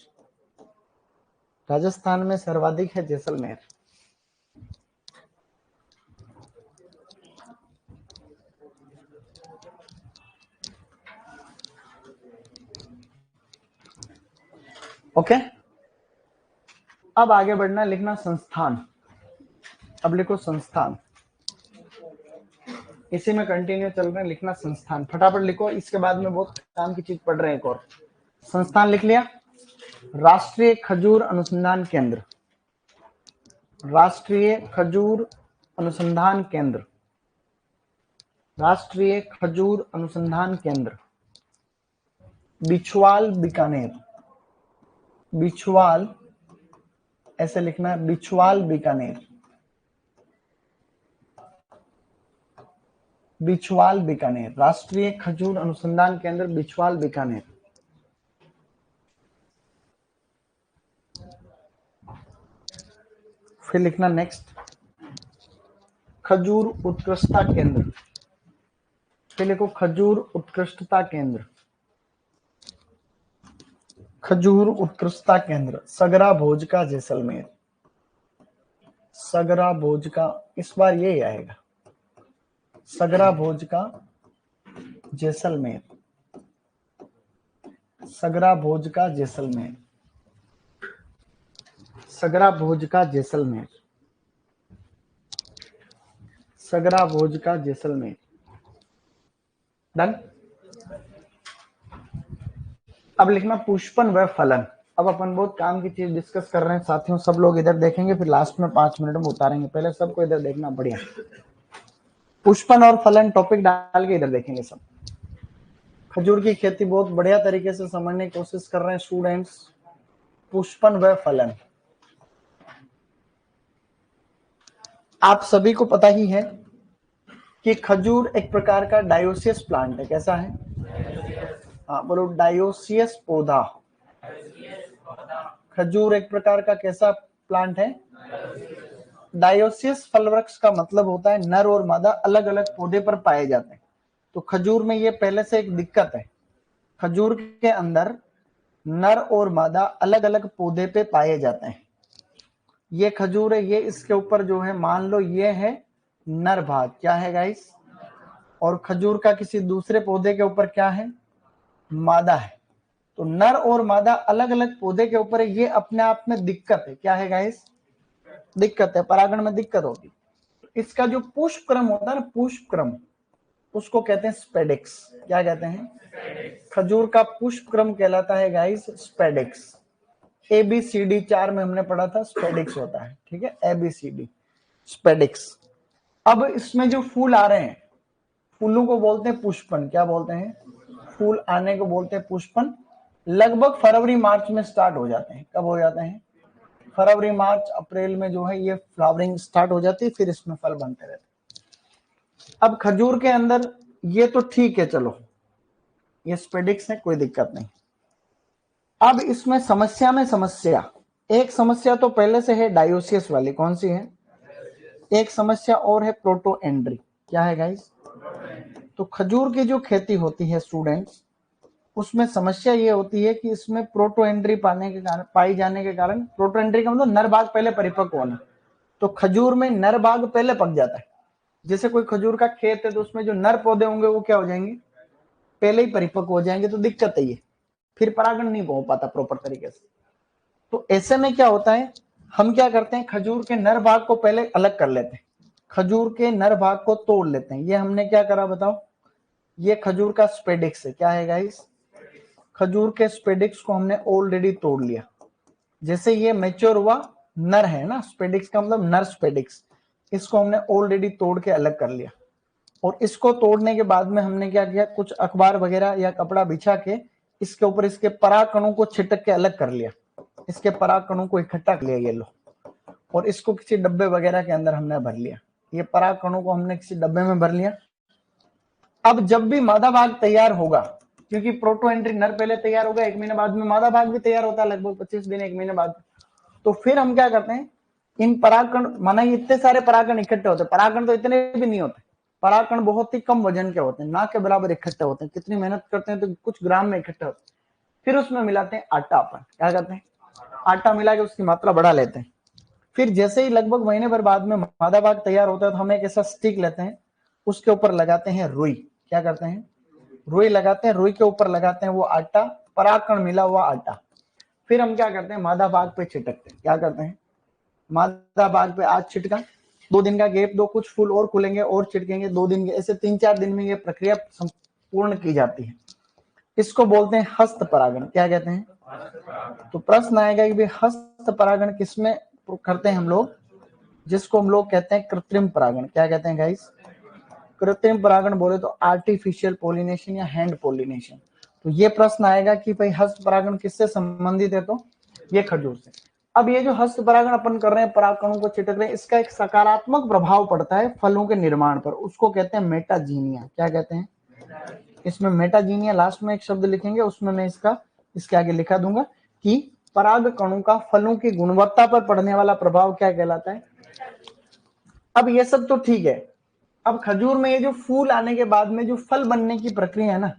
राजस्थान में सर्वाधिक है जैसलमेर। ओके, अब आगे बढ़ना, लिखना संस्थान। अब लिखो संस्थान, इसी में कंटिन्यू चल रहे हैं, लिखना संस्थान, फटाफट लिखो, इसके बाद में बहुत काम की चीज पढ़ रहे हैं। एक और संस्थान लिख लिया, राष्ट्रीय खजूर अनुसंधान केंद्र, राष्ट्रीय खजूर अनुसंधान केंद्र, राष्ट्रीय खजूर अनुसंधान केंद्र, बिछवाल बीकानेर, बिछवाल, ऐसे लिखना है, बिछवाल बीकानेर, बिछवाल बीकानेर, राष्ट्रीय खजूर अनुसंधान केंद्र बिछवाल बीकानेर। फिर लिखना नेक्स्ट, खजूर उत्कृष्टता केंद्र, फिर लिखो खजूर उत्कृष्टता केंद्र, खजूर उत्कृष्टता केंद्र, सगरा भोज का जैसलमेर, सगरा भोज का, इस बार यही आएगा, सगरा भोज का जैसलमेर, सगरा भोज का जैसलमेर, सगरा भोज का जैसलमेर, सगरा भोज का जैसलमेर। डन। अब लिखना पुष्पन व फलन। अब अपन बहुत काम की चीज डिस्कस कर रहे हैं साथियों, सब लोग इधर देखेंगे, फिर लास्ट में 5 मिनट में उतारेंगे, पहले सबको इधर देखना, बढ़िया। पुष्पन और फलन टॉपिक डाल के इधर देखेंगे सब। खजूर की खेती बहुत बढ़िया तरीके से समझने की कोशिश कर रहे हैं स्टूडेंट्स। पुष्पन व फलन, आप सभी को पता ही है कि खजूर एक प्रकार का डायोसियस प्लांट है। कैसा है? हाँ बोलो, डायोसियस पौधा। खजूर एक प्रकार का कैसा प्लांट है? डायोसियस फल वृक्ष का मतलब होता है नर और मादा अलग अलग पौधे पर पाए जाते हैं। तो खजूर में ये पहले से एक दिक्कत है, खजूर के अंदर नर और मादा अलग अलग पौधे पे पाए जाते हैं। ये खजूर है, ये इसके ऊपर जो है, मान लो ये है नर भाग, क्या है गाइस? और खजूर का किसी दूसरे पौधे के ऊपर क्या है? मादा है। तो नर और मादा अलग अलग पौधे के ऊपर है, ये अपने आप में दिक्कत है। क्या है गाइस? दिक्कत है, परागण में दिक्कत होगी। इसका जो पुष्प क्रम होता है ना, पुष्प क्रम, उसको कहते हैं स्पेडिक्स। क्या कहते हैं? खजूर का पुष्प क्रम कहलाता है गाइस स्पेडिक्स। ABCD 4 में हमने पढ़ा था, स्पेडिक्स होता है, ठीक है, ABCD स्पेडिक्स। अब इसमें जो फूल आ रहे हैं, फूलों को बोलते हैं पुष्पन। क्या बोलते हैं? फूल आने को बोलते हैं पुष्पन। लगभग फरवरी मार्च में स्टार्ट हो जाते हैं। कब हो जाते हैं? फरवरी मार्च अप्रैल में जो है ये फ्लावरिंग स्टार्ट हो जाती है, फिर इसमें फल बनते रहते हैं। अब खजूर के अंदर ये तो ठीक है, चलो ये स्पेडिक्स है, कोई दिक्कत नहीं। अब इसमें समस्या में समस्या, एक समस्या तो पहले से है डायोसियस वाली, कौन सी है? एक समस्या और है प्रोटोएंड्री। क्या है गाइस? तो खजूर की जो खेती होती है स्टूडेंट्स, उसमें समस्या ये होती है कि इसमें प्रोटोएंड्री पाई जाने के कारण, प्रोटोएंड्री का मतलब नर भाग पहले परिपक्व होना। तो खजूर में नर भाग पहले पक जाता है। जैसे कोई खजूर का खेत है तो उसमें जो नर पौधे होंगे वो क्या हो जाएंगे? पहले ही परिपक्व हो जाएंगे। तो दिक्कत है ये, फिर परागण नहीं हो पाता प्रॉपर तरीके से। तो ऐसे में क्या होता है, हम क्या करते हैं, खजूर के नर भाग को पहले अलग कर लेते हैं, खजूर के नर भाग को तोड़ लेते हैं। ये हमने क्या करा बताओ? ये खजूर का स्पेडिक्स है। क्या है गाइस? खजूर के स्पेडिक्स को हमने ऑलरेडी तोड़ लिया। जैसे ये मैच्योर हुआ, नर है ना, स्पेडिक्स का मतलब नर स्पेडिक्स, इसको हमने ऑलरेडी तोड़ के अलग कर लिया। और इसको तोड़ने के बाद में हमने क्या किया, कुछ अखबार वगैरह या कपड़ा बिछा के इसके ऊपर इसके पराग कणों को छिटक के अलग कर लिया, इसके पराग कणों को इकट्ठा कर लिया, ये लो, और इसको किसी डब्बे वगैरह के अंदर हमने भर लिया। ये परागकणों को हमने किसी डब्बे में भर लिया। अब जब भी मादा भाग तैयार होगा, क्योंकि प्रोटो एंट्री नर पहले तैयार होगा, 1 महीने बाद में मादा भाग भी तैयार होता है, लगभग 25 दिन 1 महीने बाद। तो फिर हम क्या करते हैं, इन परागकण, माना इतने सारे परागकण इकट्ठे होते हैं, परागकण तो इतने भी नहीं होते, परागकण बहुत ही कम वजन के होते हैं, ना के बराबर इकट्ठे होते हैं, कितनी मेहनत करते हैं तो कुछ ग्राम में इकट्ठे होते हैं। फिर उसमें मिलाते हैं आटा, अपन क्या करते हैं, आटा मिला के उसकी मात्रा बढ़ा लेते हैं। फिर जैसे ही लगभग महीने भर बाद में मादा भाग तैयार होता है तो हम एक ऐसा स्टिक लेते हैं, उसके ऊपर लगाते हैं रुई, क्या करते हैं, रुई लगाते हैं, रुई के ऊपर लगाते हैं वो आटा, परागकण मिला हुआ आटा। फिर हम क्या करते हैं, मादा भाग पे छिटकते हैं, क्या करते हैं, मादा भाग पे आज छिटका, 2 दिन का गैप दो, कुछ फूल और खुलेंगे और छिटकेंगे 2 दिन के, ऐसे 3-4 दिन में ये प्रक्रिया संपूर्ण की जाती है। इसको बोलते हैं हस्त परागण, क्या कहते हैं। तो प्रश्न आएगा कि भाई हस्त परागण किसमें करते हैं हम लोग, जिसको हम लोग कहते हैं कृत्रिम परागण, क्या कहते हैं गाइस, कृत्रिम परागण बोले तो आर्टिफिशियल पोलिनेशन या हैंड पोलिनेशन। तो ये प्रश्न आएगा कि भाई हस्त परागण किससे संबंधित है, तो ये खजूर से। अब ये जो हस्त परागण अपन कर रहे हैं, परागकणों को चिटक रहे हैं, इसका एक सकारात्मक प्रभाव पड़ता है फलों के निर्माण पर, उसको कहते हैं मेटाजीनिया, क्या कहते हैं, इसमें मेटाजीनिया लास्ट में एक शब्द लिखेंगे, उसमें मैं इसके आगे लिखा दूंगा कि परागकणों का फलों की गुणवत्ता पर पड़ने वाला प्रभाव क्या कहलाता है। अब ये सब तो ठीक है, अब खजूर में ये जो फूल आने के बाद में जो फल बनने की प्रक्रिया है ना,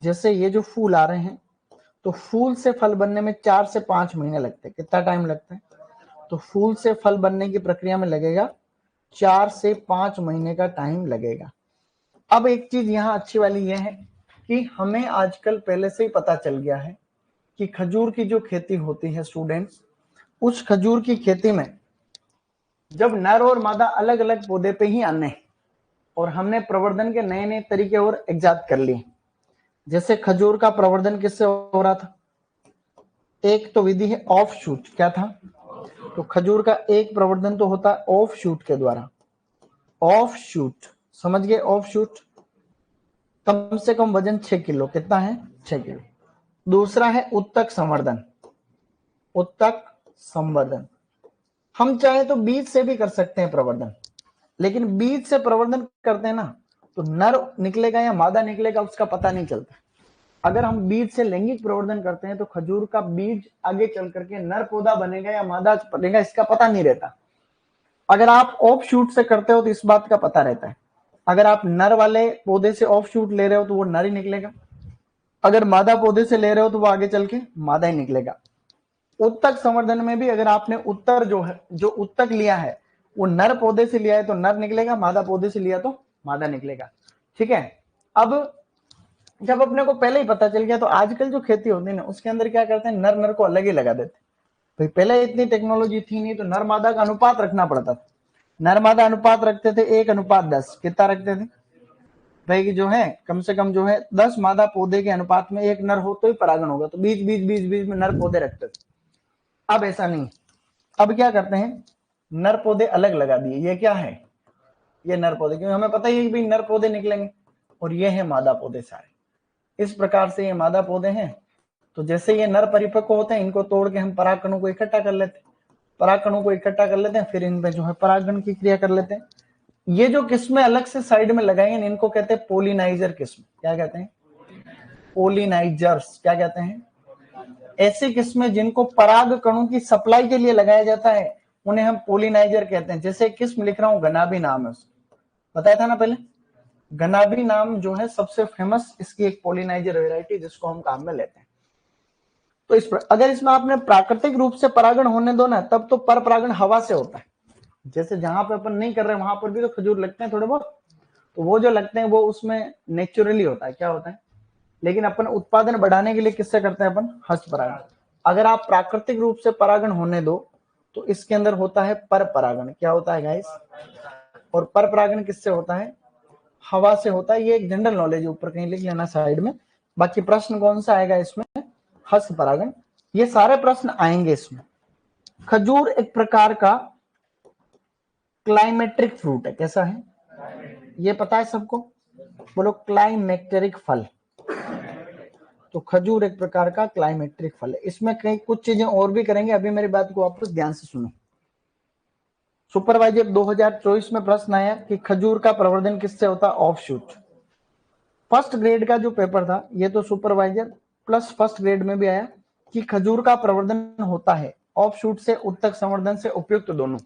जैसे ये जो फूल आ रहे हैं, तो फूल से फल बनने में 4 से 5 महीने लगते हैं। कितना टाइम लगता है, तो फूल से फल बनने की प्रक्रिया में लगेगा 4 से 5 महीने का टाइम लगेगा। अब एक चीज यहाँ अच्छी वाली यह है कि हमें आजकल पहले से ही पता चल गया है कि खजूर की जो खेती होती है स्टूडेंट्स, उस खजूर की खेती में जब नर और मादा अलग अलग पौधे पे ही आने, और हमने प्रवर्धन के नए नए तरीके और इजाद कर लिए। जैसे खजूर का प्रवर्धन किससे हो रहा था, एक तो विधि है ऑफ शूट, क्या था, तो खजूर का एक प्रवर्धन तो होता है ऑफ शूट के द्वारा, ऑफ शूट, समझ गए, ऑफ शूट, कम से कम वजन 6 किलो, कितना है, 6 किलो। दूसरा है उत्तक संवर्धन, उत्तक संवर्धन, हम चाहे तो बीज से भी कर सकते हैं प्रवर्धन, लेकिन बीज से प्रवर्धन करते हैं ना, तो नर निकलेगा या मादा निकलेगा उसका पता नहीं चलता। अगर हम बीज से लैंगिक प्रवर्धन करते हैं तो खजूर का बीज आगे चल करके नर पौधा बनेगा या मादा बनेगा इसका पता नहीं रहता। अगर आप ऑफ शूट से करते हो तो इस बात का पता रहता है, अगर आप नर वाले पौधे से ऑफ शूट ले रहे हो तो वो नर ही निकलेगा, अगर मादा पौधे से ले रहे हो तो वो आगे चल के मादा ही निकलेगा। उत्तक संवर्धन में भी अगर आपने उत्तर जो उत्तक लिया है वो नर पौधे से लिया है तो नर निकलेगा, मादा पौधे से लिया तो मादा निकलेगा, ठीक है। अब जब अपने को पहले ही पता चल गया तो आजकल जो खेती होती है ना उसके अंदर क्या करते हैं, नर नर को अलग ही लगा देते। भाई पहले इतनी टेक्नोलॉजी थी नहीं तो नर मादा का अनुपात रखना पड़ता था, नर मादा अनुपात रखते थे 1:10, कितना रखते थे भाई कि जो है कम से कम जो है 10 मादा पौधे के अनुपात में 1 नर हो तो ही परागण होगा, तो बीच बीच बीच बीच में नर पौधे रखते थे। अब ऐसा नहीं, अब क्या करते हैं, नर पौधे अलग लगा दिए, ये क्या है, ये नर पौधे, क्योंकि हमें पता ही है कि भाई नर पौधे निकलेंगे, और ये है मादा पौधे सारे। इस प्रकार से ये मादा पौधे हैं, तो जैसे ये नर परिपक्व होते हैं इनको तोड़ के हम परागकणों को इकट्ठा कर लेते हैं, परागकणों को इकट्ठा कर लेते हैं, फिर इनमें जो है परागण की क्रिया कर लेते हैं। ये जो किस्में अलग से साइड में लगाएंगे इनको कहते हैं पोलिनाइजर किस्म, क्या कहते हैं, पोलिनाइजर्स, क्या कहते हैं, ऐसी किस्में जिनको पराग कणों की सप्लाई के लिए लगाया जाता है उन्हें हम पोलिनाइजर कहते हैं। जैसे किस्म लिख रहा हूं, गनाबी नाम है उसका, बताया था ना पहले, गनाबी नाम जो है सबसे फेमस इसकी एक पोलिनाइजर वेराइटी जिसको हम काम में लेते हैं। तो अगर इसमें आपने प्राकृतिक रूप से परागण होने दो ना, तब तो पर परागण हवा से होता है। जैसे जहां पे अपन नहीं कर रहे वहां पर भी तो खजूर लगते हैं थोड़े बहुत, तो वो जो लगते हैं वो उसमें नेचुरली होता है, क्या होता है, लेकिन अपन उत्पादन बढ़ाने के लिए किससे करते हैं अपन, हस्त परागण। अगर आप प्राकृतिक रूप से परागण होने दो तो इसके अंदर होता है पर परागण, क्या होता है गाइस, और पर परागण किससे होता है, हवा से होता है। ये एक जनरल नॉलेज ऊपर कहीं लिख लेना साइड में। बाकी प्रश्न कौन सा आएगा इसमें, हस्त परागण, ये सारे प्रश्न आएंगे इसमें। खजूर एक प्रकार का क्लाइमेट्रिक फ्रूट है, कैसा है, ये पता है सबको, बोलो क्लाइमेट्रिक फल। तो खजूर एक प्रकार का क्लाइमेट्रिक फल है। इसमें कई कुछ चीजें और भी करेंगे, अभी मेरी बात को वापस ध्यान से सुनो। सुपरवाइजर 2024 में प्रश्न आया कि खजूर का प्रवर्धन किससे होता है? ऑफशूट। फर्स्ट ग्रेड का जो पेपर था ये तो सुपरवाइजर प्लस फर्स्ट ग्रेड में भी आया कि खजूर का प्रवर्धन होता है ऑफशूट से, उत्तक संवर्धन से, उपयुक्त दोनों।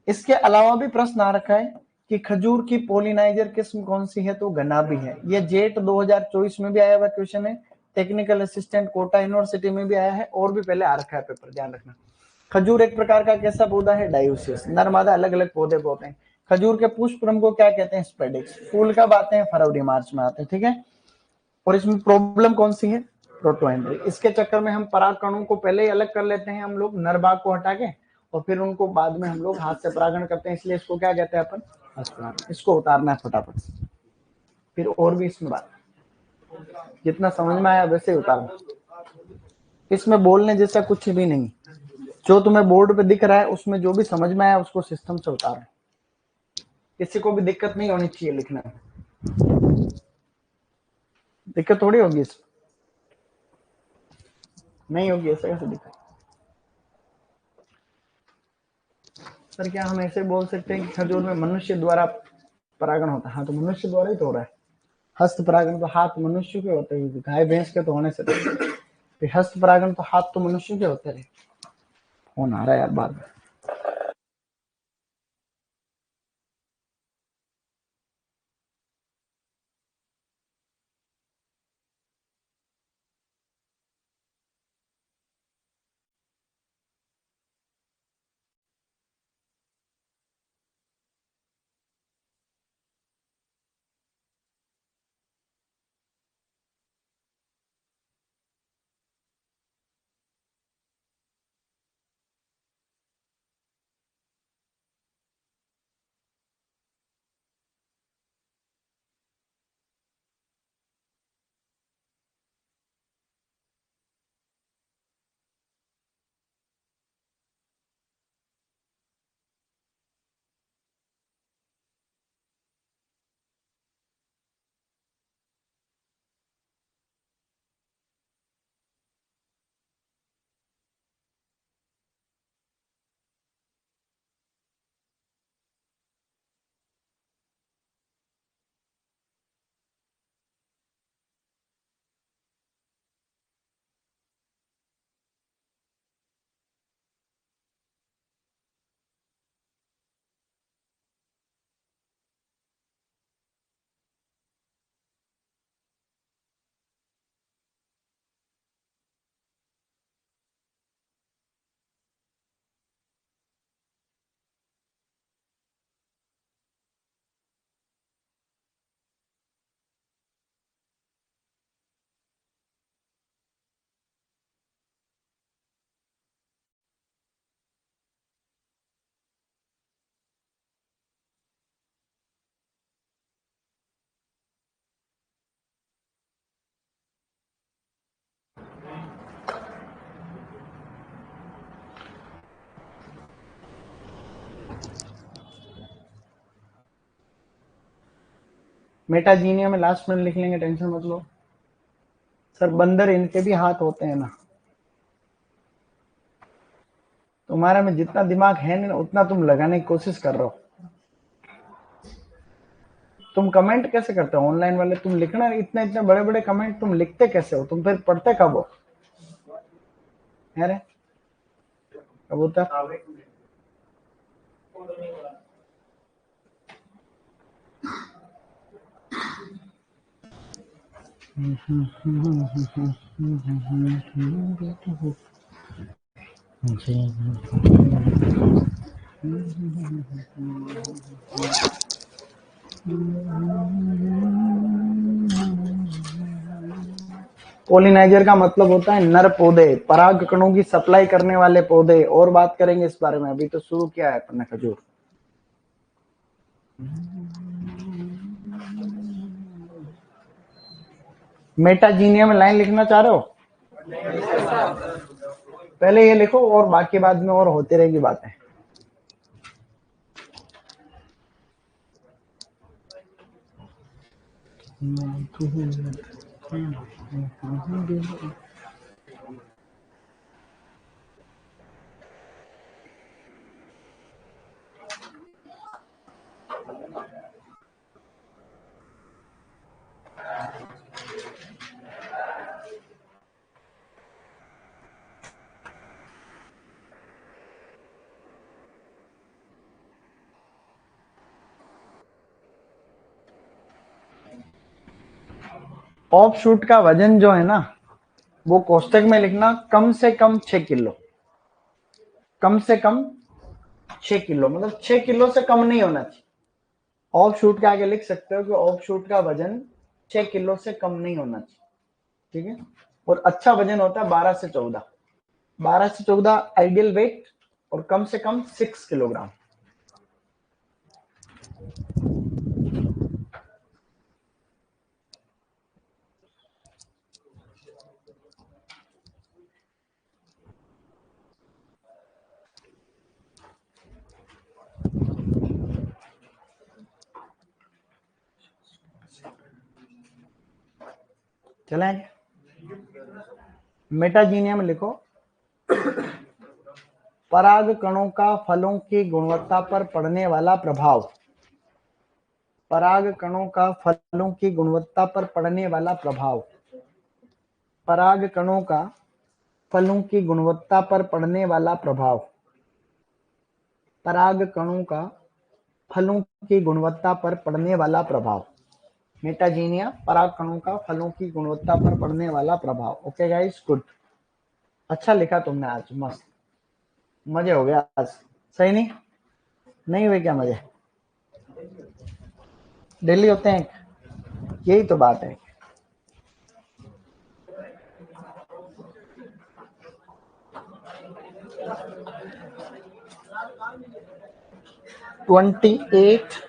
इसके अलावा भी प्रश्न आ रखा है कि खजूर की पोलिनाइजर किस्म कौन सी है? तो गनाबी है। ये जेट 2024 में भी आया हुआ क्वेश्चन है, टेक्निकल असिस्टेंट कोटा यूनिवर्सिटी में भी आया है, और भी पहले आ रखा है पेपर, ध्यान रखना। खजूर एक प्रकार का कैसा पौधा है? डायोसियस। नर मादा अलग अलग पौधे होते हैं। खजूर के पुष्पक्रम को क्या कहते हैं? स्पेडिक्स। फूल कब आते हैं? फरवरी मार्च में आते हैं, ठीक है। और इसमें प्रॉब्लम कौन सी है? प्रोटोएंड्री। इसके चक्कर में हम पराग कणों को पहले ही अलग कर लेते हैं हम लोग, नर बाग को हटा के, और फिर उनको बाद में हम लोग हाथ से परागण करते हैं, इसलिए इसको क्या कहते हैं अपन? हस्तपरागण। इसको उतारना है फटाफट से, फिर और भी इसमें बात, जितना समझ में आया वैसे ही उतारना। इसमें बोलने जैसा कुछ भी नहीं, जो तुम्हें बोर्ड पे दिख रहा है उसमें जो भी समझ में आया उसको सिस्टम से उतारो। किसी को भी दिक्कत नहीं होनी चाहिए लिखने में, दिक्कत थोड़ी होगी इसमें, नहीं होगी, ऐसा कैसे दिक्कत? सर क्या हम ऐसे बोल सकते हैं कि खजूर में मनुष्य द्वारा परागण होता है? हाँ, तो मनुष्य द्वारा ही तो हो रहा है। हस्त परागण तो हाथ मनुष्य के होते हैं, गाय भैंस के तो होने से फिर हस्त परागण तो हाथ तो मनुष्य के होते रहे। फोन आ रहा है यार बाद में। मेटाजीनिया में लास्ट में लिख लेंगे, टेंशन मत लो। सर बंदर इनके भी हाथ होते हैं ना, तुम्हारे में जितना दिमाग है ना उतना तुम लगाने की कोशिश कर रहे हो। तुम कमेंट कैसे करते हो ऑनलाइन वाले? तुम लिखना इतने इतने बड़े बड़े कमेंट तुम लिखते कैसे हो? तुम फिर पढ़ते कब हो? अरे कबूतर, पोलिनाइजर का मतलब होता है नर पौधे, पराग कणों की सप्लाई करने वाले पौधे। और बात करेंगे इस बारे में, अभी तो शुरू किया है अपने खजूर। मेटाजीनिया में लाइन लिखना चाह रहे हो? पहले ये लिखो और बाकी बाद में और होती रहेगी बातें। ऑफ शूट का वजन जो है ना, वो कोष्टक में लिखना कम से कम 6 किलो, कम से कम 6 किलो, मतलब 6 किलो से कम नहीं होना चाहिए। ऑफ शूट के आगे लिख सकते हो कि ऑफ शूट का वजन 6 किलो से कम नहीं होना चाहिए, ठीक है। और अच्छा वजन होता है 12 से 14, 12 से 14 आइडियल वेट, और कम से कम 6 किलोग्राम। चलें, मेटाजीनिया में लिखो, पराग कणों का फलों की गुणवत्ता पर पड़ने वाला प्रभाव, पराग कणों का फलों की गुणवत्ता पर पड़ने वाला प्रभाव, पराग कणों का फलों की गुणवत्ता पर पड़ने वाला प्रभाव, पराग कणों का फलों की गुणवत्ता पर पड़ने वाला प्रभाव, मेटाजीनिया, पराग कणों का फलों की गुणवत्ता पर पड़ने वाला प्रभाव। ओके गाइस, गुड, अच्छा लिखा तुमने आज, मस्त, मजे हो गया आज, सही नहीं? नहीं हुए क्या मजे? डेली होते हैं, यही तो बात है। ट्वेंटी एट,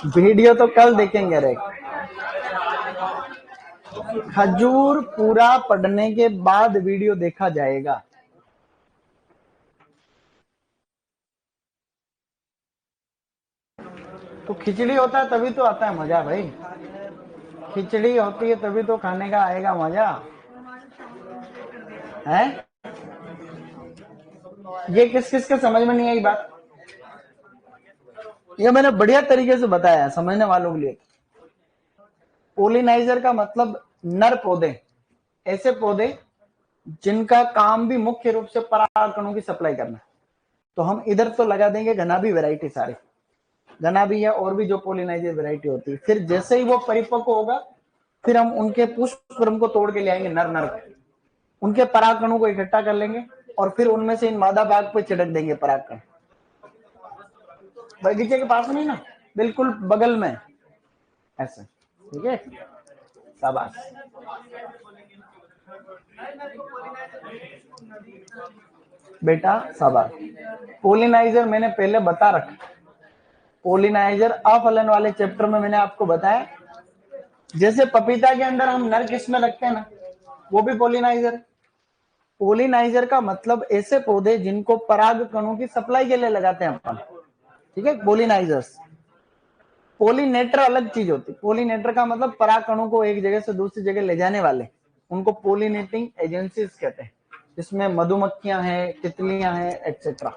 वीडियो तो कल देखेंगे रे। खजूर पूरा पढ़ने के बाद वीडियो देखा जाएगा। तो खिचड़ी होता है तभी तो आता है मजा भाई, खिचड़ी होती है तभी तो खाने का आएगा मजा है। ये किस किस के समझ में नहीं आई बात? ये मैंने बढ़िया तरीके से बताया है समझने वालों के लिए। पोलिनाइजर का मतलब नर पौधे, ऐसे पौधे जिनका काम भी मुख्य रूप से परागकणों की सप्लाई करना। तो हम इधर तो लगा देंगे घनाभी वैरायटी, सारे घनाभी है और भी जो पोलिनाइजर वैरायटी होती है। फिर जैसे ही वो परिपक्व होगा, फिर हम उनके पुष्पक्रम को तोड़ के ले आएंगे, नर नर उनके परागकणों को इकट्ठा कर लेंगे, और फिर उनमें से इन मादा भाग पे छिड़क देंगे परागकण। बगीचे के पास नहीं ना, बिल्कुल बगल में, ऐसे, ठीक है, शाबाश। बेटा शाबाश। पोलिनाइजर मैंने पहले बता रखा, पोलिनाइजर अफलन वाले चैप्टर में मैंने आपको बताया। जैसे पपीता के अंदर हम नर किस्में रखते हैं ना, वो भी पोलिनाइजर। पोलिनाइजर का मतलब ऐसे पौधे जिनको पराग कणों की सप्लाई के लिए लगाते हैं अपन, ठीक है, पोलिनाइजर्स। पोलिनेटर अलग चीज होती है, पोलिनेटर का मतलब पराग कणों को एक जगह से दूसरी जगह ले जाने वाले, उनको पोलिनेटिंग एजेंसीज कहते हैं, जिसमें मधुमक्खियां हैं, तितलियां हैं, एक्सेट्रा।